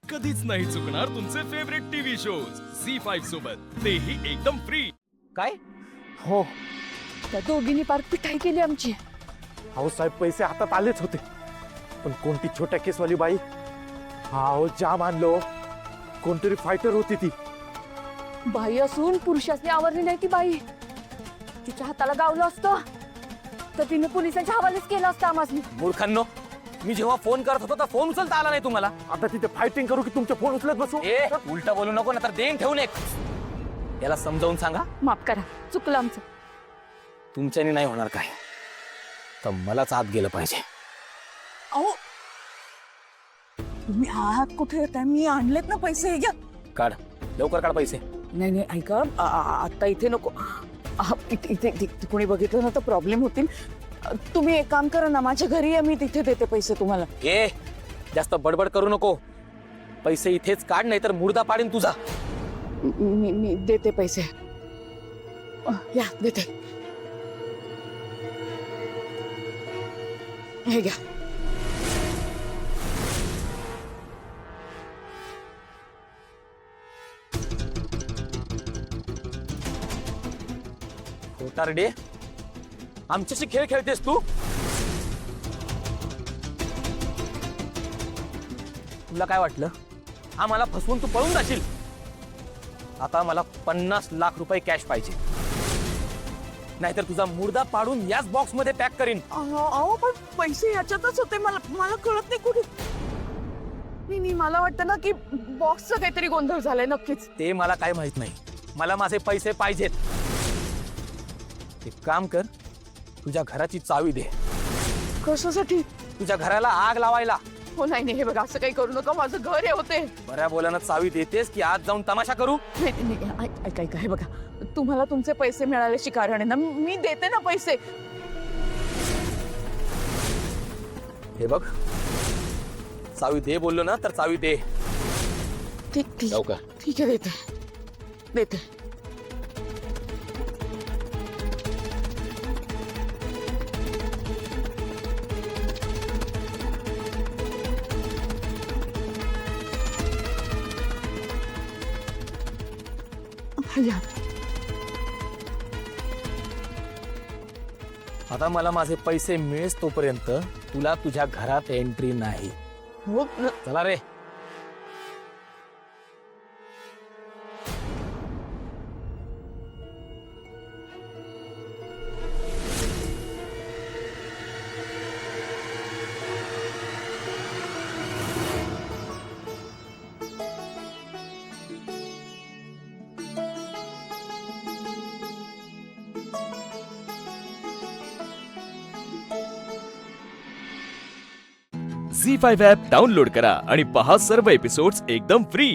कधीच नाही चुकणार तुमचे फेवरेट टीव्ही शोज झी5 सोबत, तेही एकदम फ्री. काय? हो त्या दोघींनी पार पिठाई केली आमची. अहो साहेब, पैसे हातात आलेच होते, पण कोणती छोट्या केसवाली बाई, अहो जाम आणलो. कोणतरी फायटर होती ती. बाई असून पुरुषासनी आवरली नाही ती बाई. तिच्या हाताला गावलं असतं तर तिने पोलिसांच्या हवालेच केलं असतं आम्हाला. मूर्खांनो, मी जेव्हा फोन करत होतो तर फोन उचलता आला नाही तुम्हाला. आता तिथे फायटिंग करू की तुमचे फोन उचलत बसू? ए उलट बोलू नको ना तर देण ठेवून एक. याला समजावून सांगा. माफ करा, चुकलं आमचं. तुमच्यानी नाही होणार काय, तर मलाच आत गेलं पाहिजे. अहो तुम्ही आहात कुठे येताय? मी आणलेत ना पैसे, हे घ्या. काढ लवकर, काढ पैसे. नाही नाही ऐका, आता इथे नको. इथे कोणी बघितलं ना तर प्रॉब्लेम होतील. तुम्ही एक काम करा ना, माझ्या घरी या, मी तिथे देते पैसे तुम्हाला. ए जास्त बडबड करू नको. पैसे इथेच काढ, नाही तर मुर्दा पाडीन तुझा. मी देते पैसे. या देते, हे घ्या. खोटारडे, आमच्याशी खेळ खेळतेस तू? तुला काय वाटलं आम्हाला फसवून तू पळून जाशील? आता मला 50 लाख रुपये कॅश पाहिजे, नाहीतर तुझा मुर्दा पाडून याच बॉक्स मध्ये पॅक करीन. अहो पण पैसे याच्यातच होते, मला कळत नाही कुठे. नाही, मला वाटतं ना की बॉक्सचा काहीतरी गोंधळ झालाय नक्कीच. ते मला काय माहित नाही, मला माझे पैसे पाहिजेत. एक काम कर, तुझ्या घराची चावी दे. कशासाठी? तुझ्या घराला आग लावायला. हो नाही, हे बघा, असं काही करू नका, माझं घर हे होते. बऱ्या बोलानं चावी देतेस की आज जाऊन तमाशा करू? नाही, ऐका, हे बघा, तुम्हाला तुमचे पैसे मिळाल्याची कारण आहे ना, मी देते ना पैसे. हे बघ, चावी दे बोललो ना तर चावी दे. ठीक लवकर. ठीक आहे, देते. या. आता मला माझे पैसे मिळेस तोपर्यंत तुला तुझ्या घरात एंट्री नाही. हो, चला रे. झी5 ॲप डाउनलोड करा आणि पहा सर्व एपिसोड्स एकदम फ्री.